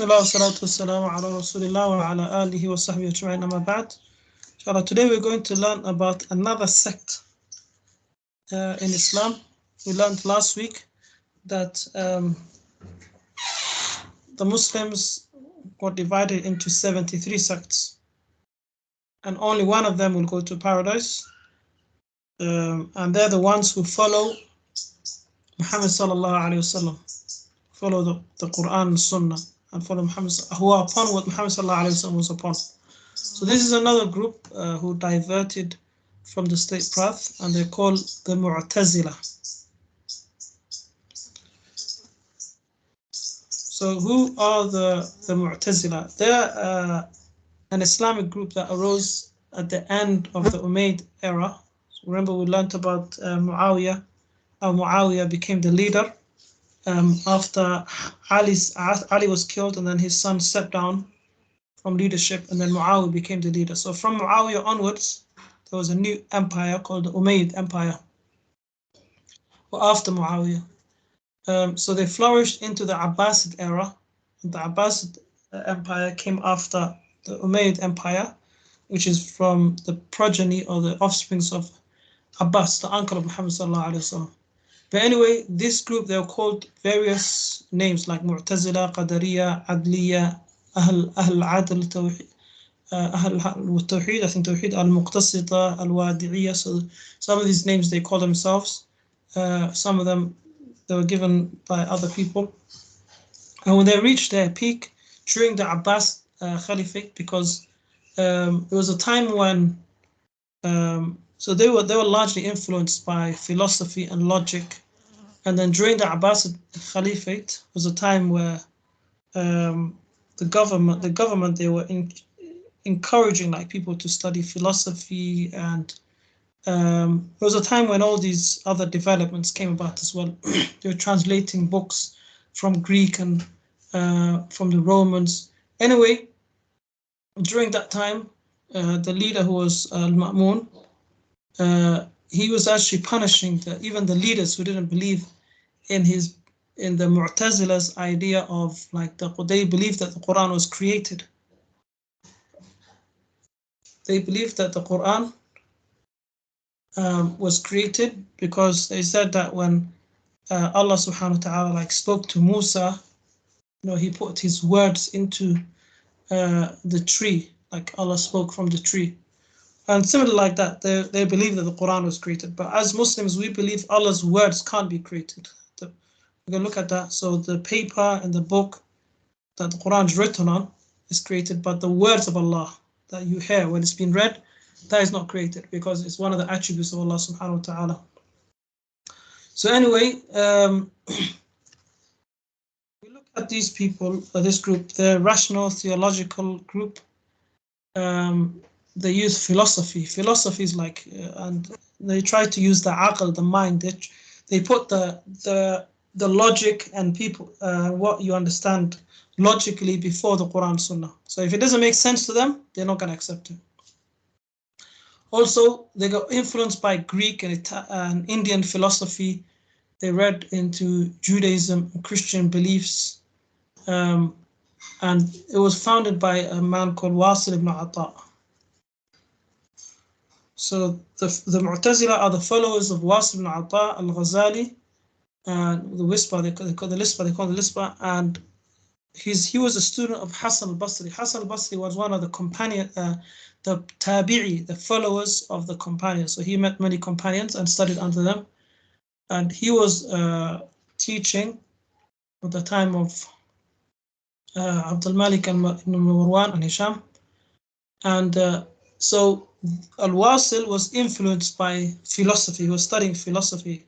Bismillah wa salatu wassalamu ala rasulillah wa ala alihi wa sahbihi ajma'in amma ba'd. Inshallah, today we're going to learn about another sect in Islam. We learned last week that the Muslims got divided into 73 sects, and only one of them will go to paradise, and they're the ones who follow Muhammad sallallahu alayhi wasallam, follow the Quran and Sunnah, and follow Muhammad, who are upon what Muhammad sallallahu alayhi wasallam was upon. So this is another group who diverted from the straight path, and they're called the Muatazillah. So who are the Mu'tazila? They're an Islamic group that arose at the end of the Umayyad era. So remember, we learned about Muawiyah. Muawiyah became the leader after Ali was killed, and then his son stepped down from leadership, and then Muawiyah became the leader. So from Muawiyah onwards, there was a new empire called the Umayyad Empire, or after Muawiyah. So they flourished into the Abbasid era. The Abbasid Empire came after the Umayyad Empire, which is from the progeny or the offsprings of Abbas, the uncle of Muhammad sallallahu alaihi wasallam. But anyway, this group, they were called various names like Mu'tazila, Qadariya, Adliya, Ahl Adl, Tawheed, Tawheed, I think Tawheed, Al-Muqtasita, Al-Wadi'iyya. So some of these names they call themselves. Some of them they were given by other people. And when they reached their peak during the Abbas Caliphate, because it was a time when so they were largely influenced by philosophy and logic. And then during the Abbasid Caliphate was a time where the government they were encouraging like people to study philosophy, and it was a time when all these other developments came about as well. They were translating books from Greek and from the Romans. Anyway, during that time, the leader, who was Al-Ma'mun, he was actually punishing even the leaders who didn't believe in the Mu'tazila's idea of like they believed that the Quran was created. They believed that the Quran was created because they said that when Allah subhanahu wa ta'ala like spoke to Musa, he put his words into the tree, like Allah spoke from the tree. And similar like that, they believe that the Quran was created. But as Muslims, we believe Allah's words can't be created. We can look at that. So the paper and the book that the Quran is written on is created, but the words of Allah that you hear when it's been read, that is not created, because it's one of the attributes of Allah subhanahu wa ta'ala. So anyway, we look at these people, this group, the rational theological group. They use philosophy. Philosophy is like, and they try to use the aql, the mind. They put the logic and people, what you understand logically before the Quran Sunnah. So if it doesn't make sense to them, they're not going to accept it. Also, they got influenced by Greek and Indian philosophy. They read into Judaism and Christian beliefs. And it was founded by a man called Wasil ibn Ata. So the Mu'tazila are the followers of Wasil ibn Ata al-Ghazali, and the Wispa, they call the Lispa, and he was a student of Hassan al-Basri. Hassan al-Basri was one of the the tabi'i, the followers of the companions. So he met many companions and studied under them. And he was teaching at the time of Abdul Malik ibn Marwan and Hisham. And so Al-Wasil was influenced by philosophy. He was studying philosophy.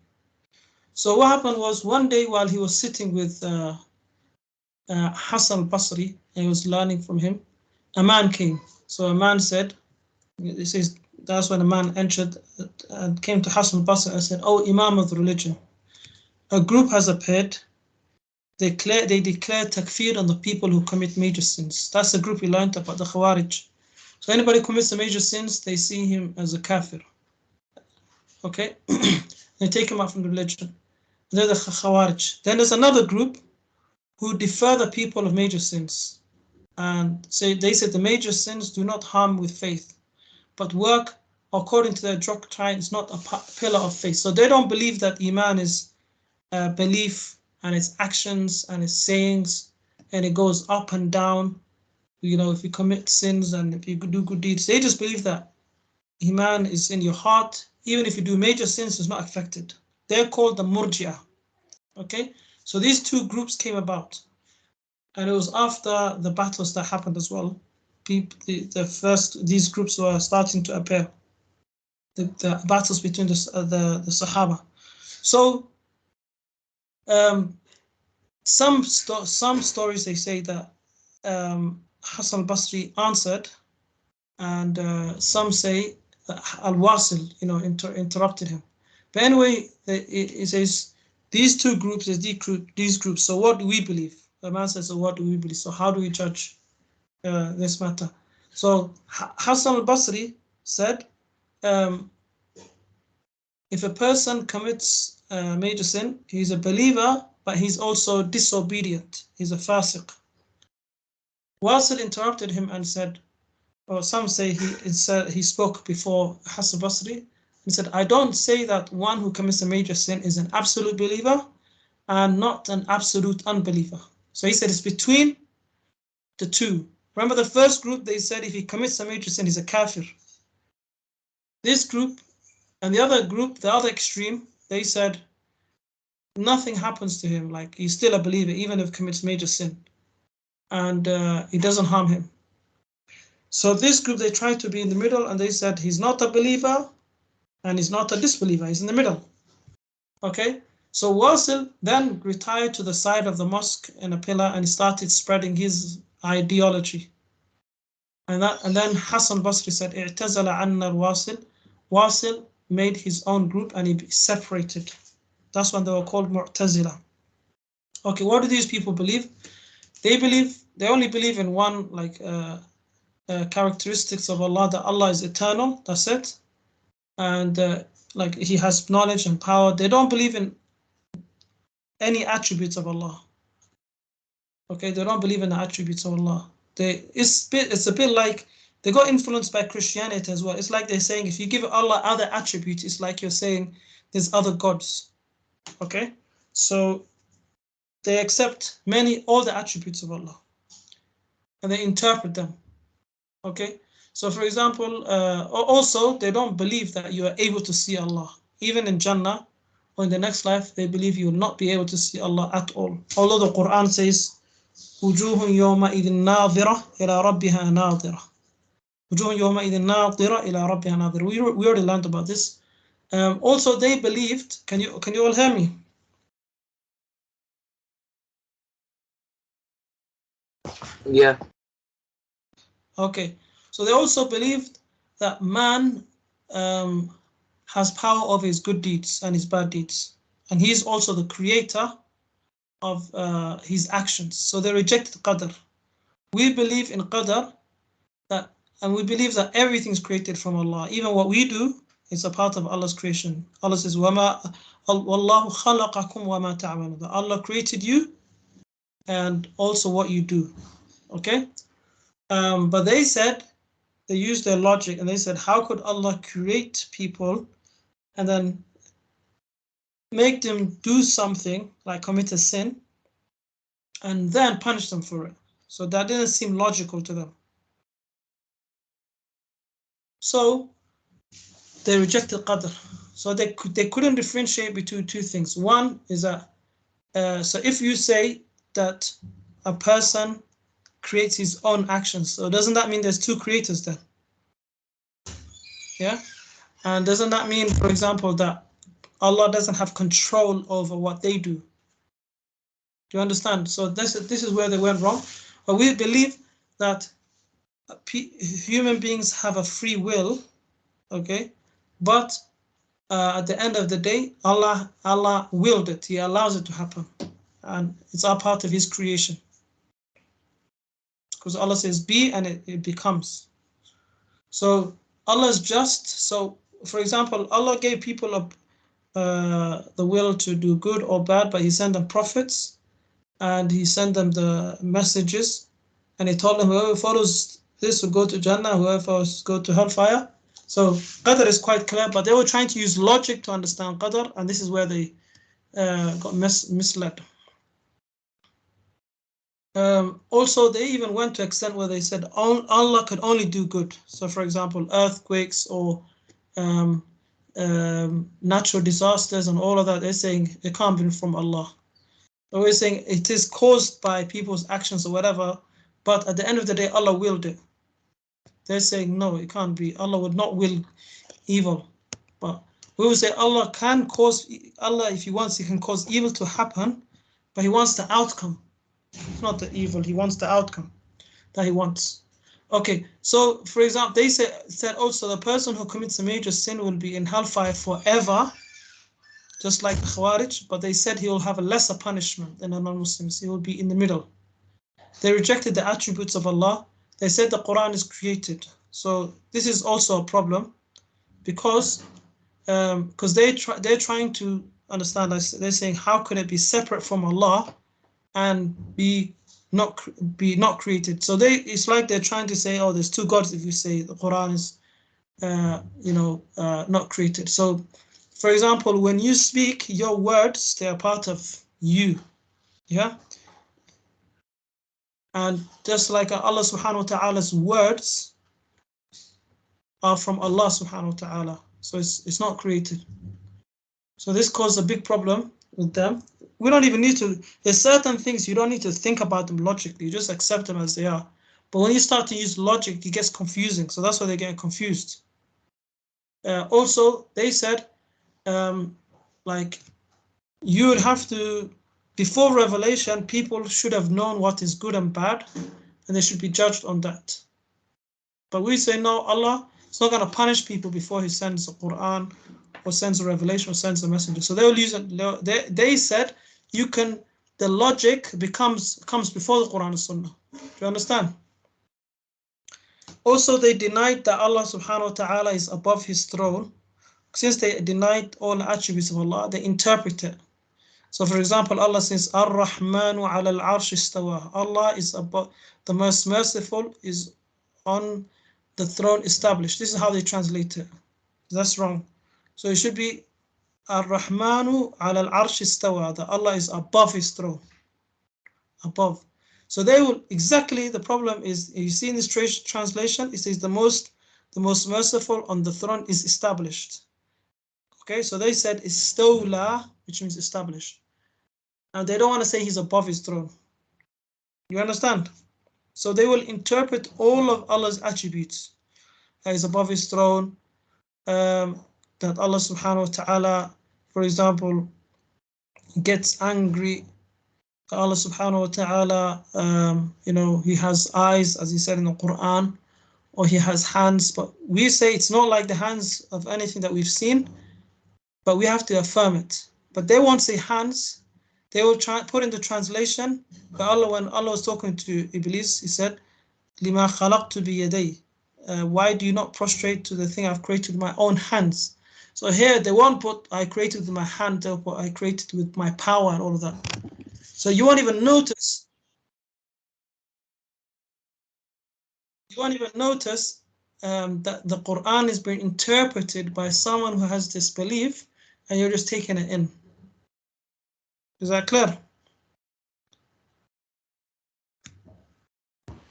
So what happened was, one day while he was sitting with Hassan al-Basri, and he was learning from him, a man came. So a man said, it says, that's when a man entered and came to Hassan al-Basri and said, "Oh, Imam of the religion, a group has appeared. They declare takfir on the people who commit major sins." That's the group we learned about, the Khawarij. So anybody who commits the major sins, they see him as a kafir. Okay? They take him out from the religion. They're the Khawarij. Then there's another group who defer the people of major sins. And they said the major sins do not harm with faith, but work according to their doctrine is not a pillar of faith. So they don't believe that Iman is belief and its actions and its sayings, and it goes up and down. You know, if you commit sins and if you do good deeds, they just believe that Iman is in your heart. Even if you do major sins, it's not affected. They're called the Murji'ah. Okay, so these two groups came about, and it was after the battles that happened as well. These groups were starting to appear. The battles between the Sahaba. So some stories they say that Hassan al-Basri answered, and some say that Al-Wasil, interrupted him. But anyway, it says these two groups, these groups. So what do we believe? The man says, so what do we believe? So how do we judge this matter? So Hassan al-Basri said, if a person commits a major sin, he's a believer, but he's also disobedient. He's a fasiq. Wasil interrupted him and said, or some say he spoke before Hassan al-Basri. He said, I don't say that one who commits a major sin is an absolute believer and not an absolute unbeliever. So he said it's between the two. Remember the first group, they said if he commits a major sin, he's a kafir. This group and the other group, the other extreme, they said nothing happens to him, like he's still a believer even if he commits major sin, and it doesn't harm him. So this group, they tried to be in the middle, and they said he's not a believer and he's not a disbeliever, he's in the middle. Okay, so Wasil then retired to the side of the mosque in a pillar and he started spreading his ideology. And then Hassan al-Basri said, "I'tazala anna al-Wasil." Wasil made his own group and he separated. That's when they were called Muatazillah. Okay, what do these people believe? They only believe in one, like characteristics of Allah, that Allah is eternal. That's it, and like He has knowledge and power. They don't believe in any attributes of Allah. Okay, they don't believe in the attributes of Allah. It's a bit like they got influenced by Christianity as well. It's like they're saying if you give Allah other attributes, it's like you're saying there's other gods. Okay, so they accept all the attributes of Allah and they interpret them. Okay, so for example, also they don't believe that you are able to see Allah. Even in Jannah or in the next life, they believe you will not be able to see Allah at all. Although the Quran says, وجوه يومئذ ناظرة إلى ربها ناظرة. وجوه يومئذ ناظرة إلى ربها ناظرة. We already learned about this. Also, they believed. Can you all hear me? Yeah. Okay. So they also believed that man has power over his good deeds and his bad deeds, and he is also the creator of his actions. So they rejected Qadr. We believe in Qadr, and we believe that everything is created from Allah. Even what we do is a part of Allah's creation. Allah says, وَمَا وَاللَّهُ خَلَقَكُمْ وَمَا تَعْمَلُونَ. Allah created you and also what you do. Okay? But they used their logic and they said, how could Allah create people and then make them do something like commit a sin and then punish them for it? So that didn't seem logical to them. So they rejected Qadr. So they couldn't differentiate between two things. One is that, so if you say that a person creates his own actions, so doesn't that mean there's two creators then? Yeah? And doesn't that mean, for example, that Allah doesn't have control over what they do? Do you understand? So this is where they went wrong. But we believe that human beings have a free will, okay? But at the end of the day, Allah willed it. He allows it to happen. And it's all part of His creation. Because Allah says be and it becomes. So Allah is just. So for example, Allah gave people the will to do good or bad, but He sent them prophets. and he sent them the messages, and he told them whoever follows this will go to Jannah, whoever follows go to hellfire. So Qadr is quite clear, but they were trying to use logic to understand Qadr, and this is where they got misled. Also, they even went to extent where they said Allah could only do good. So, for example, earthquakes or natural disasters and all of that, they're saying it can't be from Allah. But we're saying it is caused by people's actions or whatever, but at the end of the day, Allah willed it. They're saying no, it can't be. Allah would not will evil. But we will say Allah can cause, Allah, if He wants, He can cause evil to happen, but He wants the outcome. It's not the evil, He wants the outcome that He wants. Okay, so for example, they said also the person who commits a major sin will be in hellfire forever, just like the Khawarij, but they said he will have a lesser punishment than the non-Muslims. He will be in the middle. They rejected the attributes of Allah. They said the Quran is created. So this is also a problem because they're trying to understand. They're saying how could it be separate from Allah and be not created? So it's like they're trying to say, oh, there's two gods if you say the Quran is not created. So for example, when you speak, your words, they are part of you. Yeah. And just like Allah subhanahu wa ta'ala's words are from Allah subhanahu wa ta'ala. So it's not created. So this caused a big problem with them. We don't even need to, there's certain things you don't need to think about them logically, you just accept them as they are. But when you start to use logic, it gets confusing. So that's why they're getting confused. Also, they said, like, you would have to, before revelation, people should have known what is good and bad, and they should be judged on that. But we say, no, Allah is not going to punish people before He sends the Quran or sends a revelation or sends a messenger. So they will use it. They said the logic comes before the Quran and Sunnah. Do you understand? Also, they denied that Allah subhanahu wa ta'ala is above His throne. Since they denied all the attributes of Allah, they interpret it. So for example, Allah says, Ar-Rahmanu ala al-arsh istawa. Allah is above, the most merciful is on the throne established. This is how they translate it. That's wrong. So it should be Ar-Rahmanu ala al-arsh istawa, that Allah is above His throne. Above. So they will, exactly, the problem is, you see in this translation, it says the most merciful on the throne is established. Okay, so they said istawla, which means established. And they don't want to say He's above His throne. You understand? So they will interpret all of Allah's attributes. He's above His throne, that Allah subhanahu wa ta'ala, for example, gets angry. Allah subhanahu wa ta'ala, He has eyes, as He said in the Quran, or He has hands. But we say it's not like the hands of anything that we've seen, but we have to affirm it. But they won't say hands. They will try put in the translation. But Allah, when Allah was talking to Iblis, He said, "Lima khalaqtu biyaday." Why do you not prostrate to the thing I've created with my own hands? So here they won't put I created with my hand, they'll put I created with my power and all of that. So you won't even notice. That the Quran is being interpreted by someone who has disbelief, and you're just taking it in. Is that clear?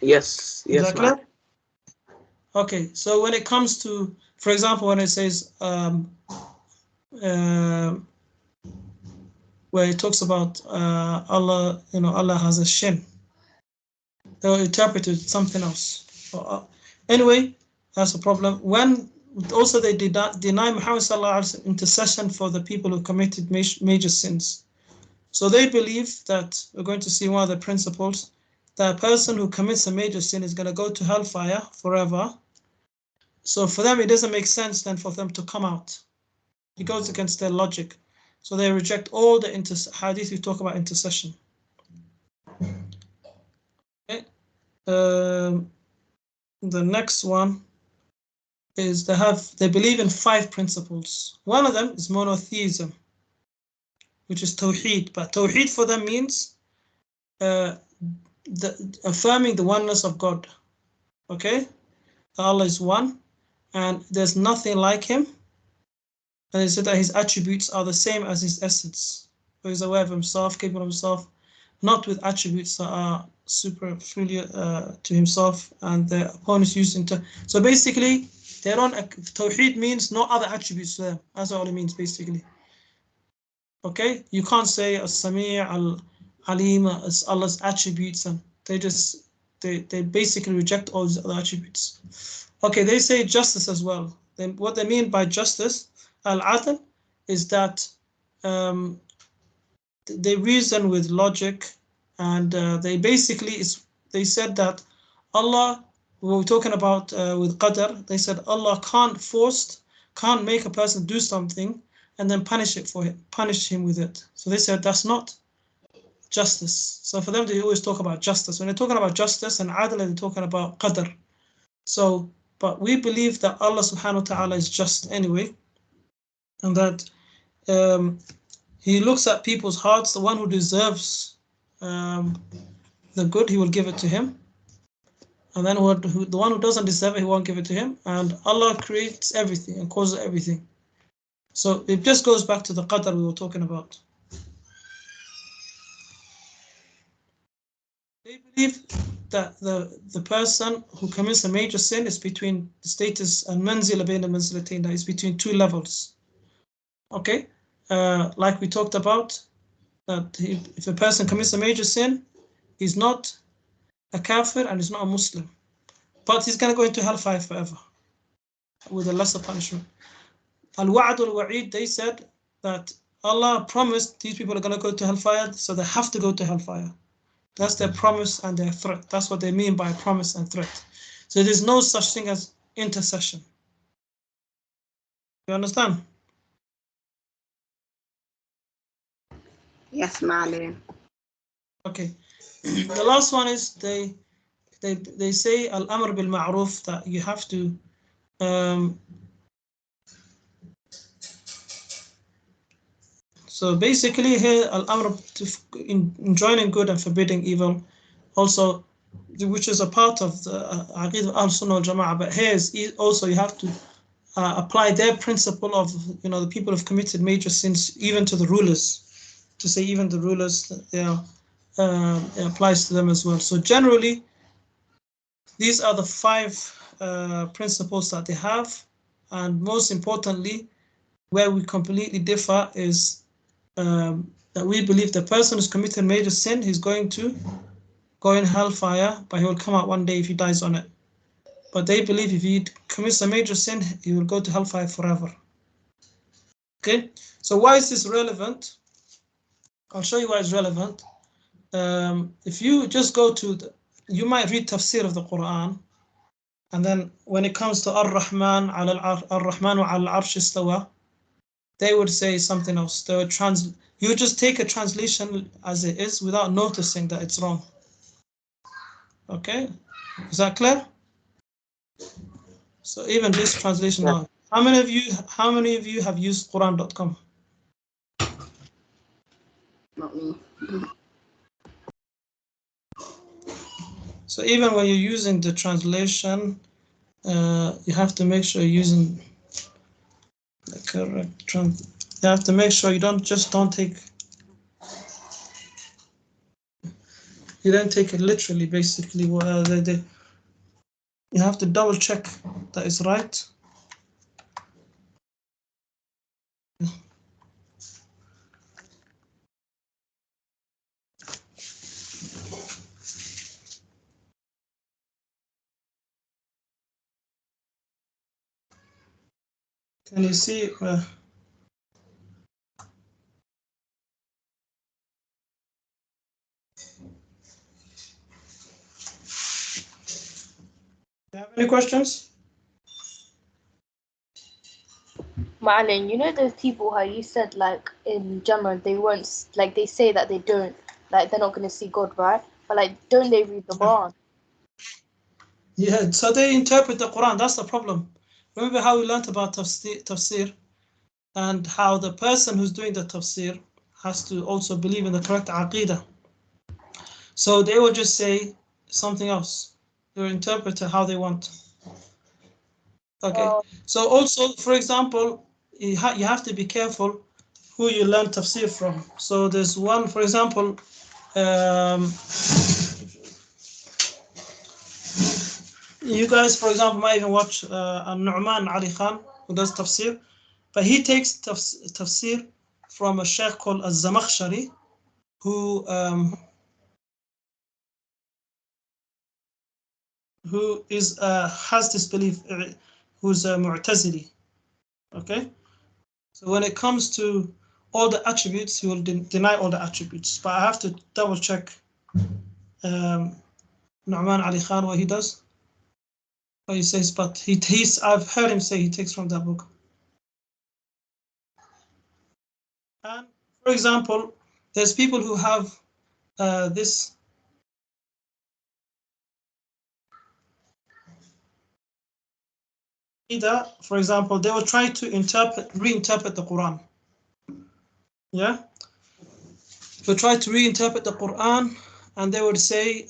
Yes. Is that clear? Okay, so when it comes to, for example, when it says where it talks about Allah, Allah has a shin, they'll interpret it something else. Anyway, that's a problem. When also they deny Muhammad sallallahu alaihi wasallam intercession for the people who committed major sins. So they believe that, we're going to see one of the principles, that a person who commits a major sin is going to go to hellfire forever. So for them, it doesn't make sense then for them to come out. It goes against their logic. So they reject all the hadith we talk about intercession. Okay. The next one is they believe in 5 principles. One of them is monotheism, which is tawheed. But tawheed for them means affirming the oneness of God. Okay, Allah is one, and there's nothing like Him. And they said that His attributes are the same as His essence. So He's aware of Himself, capable of Himself, not with attributes that are superfluous to Himself, and the opponents using to. So basically, they don't. Tawheed means no other attributes to them. That's all it means, basically. Okay, you can't say As-Sami', Al-Alim as Allah's attributes, and they basically reject all these other attributes. Okay, they say justice as well. Then what they mean by justice, Al-Adl, is that they reason with logic, and they said that Allah, we were talking about with Qadr, they said Allah can't make a person do something and then punish him with it. So they said that's not justice. So for them, they always talk about justice. When they're talking about justice and adl, they're talking about qadr. So, but we believe that Allah subhanahu wa ta'ala is just anyway, and that He looks at people's hearts. The one who deserves the good, He will give it to him. And then the one who doesn't deserve it, He won't give it to him. And Allah creates everything and causes everything. So it just goes back to the qadr we were talking about. They believe that the person who commits a major sin is between the status and manzila bayna manzilatayn, that is between two levels. Okay, like we talked about, that if a person commits a major sin, he's not a kafir and he's not a Muslim, but he's going to go into hellfire forever with a lesser punishment. Al-Wa'd al-Wa'id, they said that Allah promised these people are going to go to hellfire, so they have to go to hellfire. That's their promise and their threat. That's what they mean by promise and threat. So there's no such thing as intercession. You understand? Yes, Ma'alim. Okay. The last one is they say al-amr bil ma'ruf, that you have to so basically here al-amr in joining good and forbidding evil, also, which is a part of the Aqidah al-Sunnah al-Jama'ah, but here is also you have to apply their principle of, the people have committed major sins even to the rulers, to say even the rulers, it applies to them as well. So generally, these are the 5 principles that they have, and most importantly, where we completely differ is that we believe the person who's committed major sin, he's going to go in hellfire, but he will come out one day if he dies on it. But they believe if he commits a major sin, he will go to hellfire forever. Okay, so why is this relevant? I'll show you why it's relevant. If you just go to you might read tafsir of the Quran, and then when it comes to Ar-Rahman Ar-Rahmanu al-Arsh istawa, they would say something else. They would you just take a translation as it is without noticing that it's wrong. Okay, is that clear? So even this translation now. How many of you have used Quran.com? Not me. So even when you're using the translation, you have to make sure you're using the correct you have to make sure you don't take it literally. Basically, you have to double check that is right. Can you see? Do you have any questions? Marlon, you know those people how you said like in general they won't, like they say that they don't, like they're not going to see God, right? But like don't they read the Quran? Yeah, so they interpret the Quran. That's the problem. Remember how we learned about tafsir and how the person who's doing the tafsir has to also believe in the correct aqidah. So they will just say something else. They will interpret it how they want. Okay. Oh. So also, for example, you have to be careful who you learn tafsir from. So there's one, for example, you guys, for example, might even watch Nu'man Ali Khan, who does tafsir, but he takes tafsir from a sheikh called Az-Zamakhshari, who is has this belief, who's a Mu'tazili. Okay, so when it comes to all the attributes, he will deny all the attributes. But I have to double check Nu'man Ali Khan what he does. What he says, but he's I've heard him say he takes from that book. And for example, there's people who have this. Either, for example, they will try to reinterpret the Quran. Yeah, they'll try to reinterpret the Quran, and they would say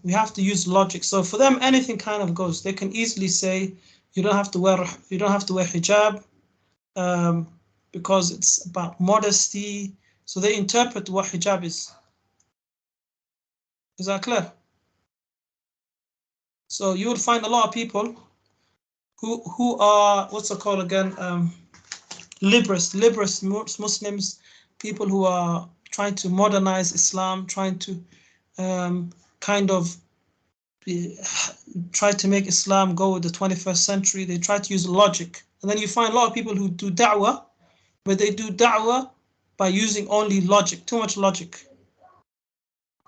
we have to use logic. So for them, anything kind of goes. They can easily say you don't have to wear hijab because it's about modesty. So they interpret what hijab is. Is that clear? So you would find a lot of people who are, what's it called again, liberal Muslims, people who are trying to modernize Islam, trying to kind of try to make Islam go with the 21st century. They try to use logic. And then you find a lot of people who do da'wah, but they do da'wah by using only logic, too much logic.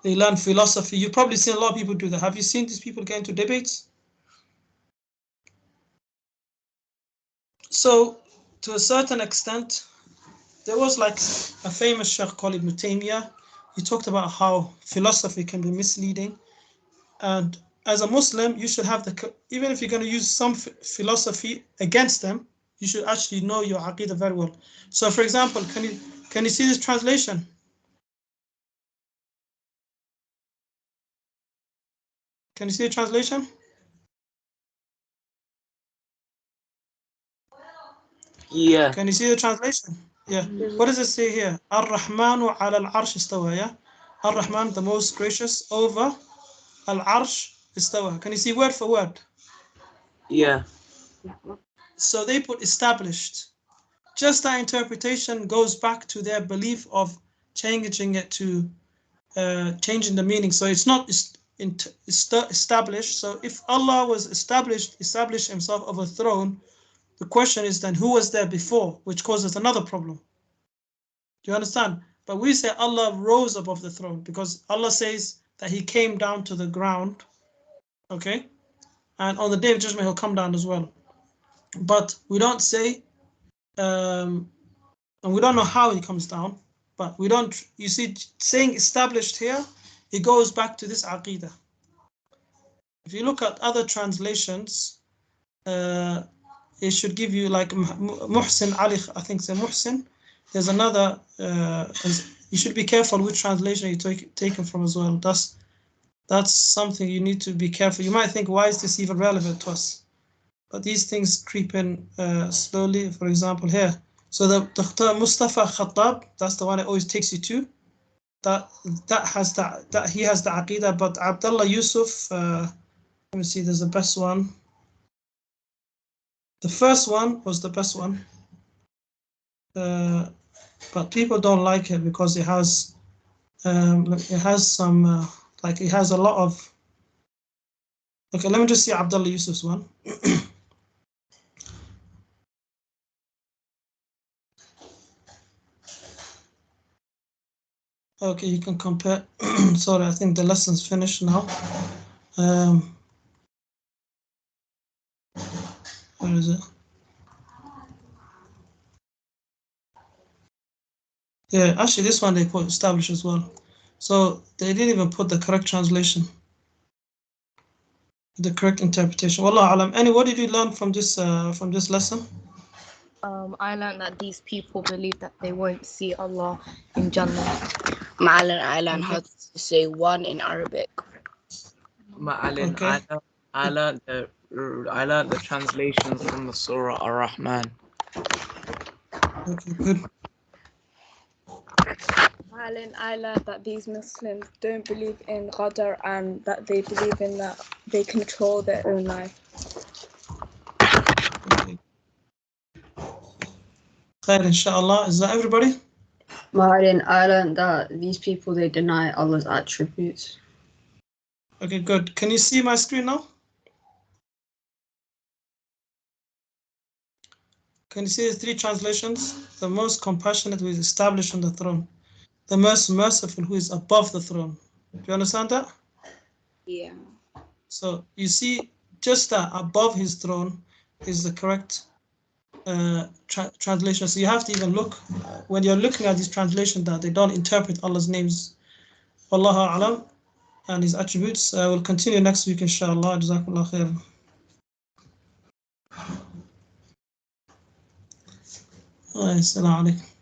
They learn philosophy. You've probably seen a lot of people do that. Have you seen these people get into debates? So, to a certain extent, there was like a famous sheikh called Ibn Taymiyyah. He talked about how philosophy can be misleading. And as a Muslim, you should have even if you're going to use some philosophy against them, you should actually know your aqidah very well. So, for example, can you see this translation? Can you see the translation? Yeah. Can you see the translation? Yeah. What does it say here? Ar-Rahmanu ala al-arsh istawa, yeah? Ar-Rahman, the most gracious, over al-arsh istawa. Can you see word for word? Yeah. So they put established. Just that interpretation goes back to their belief of changing it to changing the meaning. So it's not established. So if Allah was established himself of a throne, the question is then who was there before, which causes another problem. Do you understand? But we say Allah rose above the throne because Allah says that he came down to the ground. Okay? And on the day of judgment, he'll come down as well. But we don't say, and we don't know how he comes down, but we don't, you see, saying established here, it goes back to this aqidah. If you look at other translations, it should give you like Muhsin Ali, I think it's Muhsin. There's another, you should be careful which translation you taken from as well. That's something you need to be careful. You might think, why is this even relevant to us? But these things creep in slowly. For example, here. So the Dr. Mustafa Khattab, that's the one it always takes you to. That he has the aqidah. But Abdullah Yusuf, let me see. There's the best one. The first one was the best one. But people don't like it because it has some like it has a lot of. Okay, let me just see Abdullah Yusuf's one. Okay, you can compare. Sorry, I think the lesson's finished now. Where is it? Yeah, actually, this one they put established as well. So they didn't even put the correct translation, the correct interpretation. Wallahu alam. Anyway, what did you learn from this lesson? I learned that these people believe that they won't see Allah in Jannah. Ma'alan, I learned Okay. how to say one in Arabic. Ma'alin, Okay. I learned the translation from the Surah Ar-Rahman. Okay, good. Alan, I learned that these Muslims don't believe in Qadar and that they believe in that they control their own life. Okay. Khair, inshallah. Is that everybody? Ma'alan, I learned that these people, they deny Allah's attributes. Okay, good. Can you see my screen now? Can you see the three translations? The most compassionate who is established on the throne. The most merciful who is above the throne. Do you understand that? Yeah. So you see, just that above his throne is the correct translation. So you have to even look when you're looking at these translations that they don't interpret Allah's names. Wallahu a'lam, and his attributes. We'll continue next week, inshallah. Jazakumullah khair. Assalamu alaikum.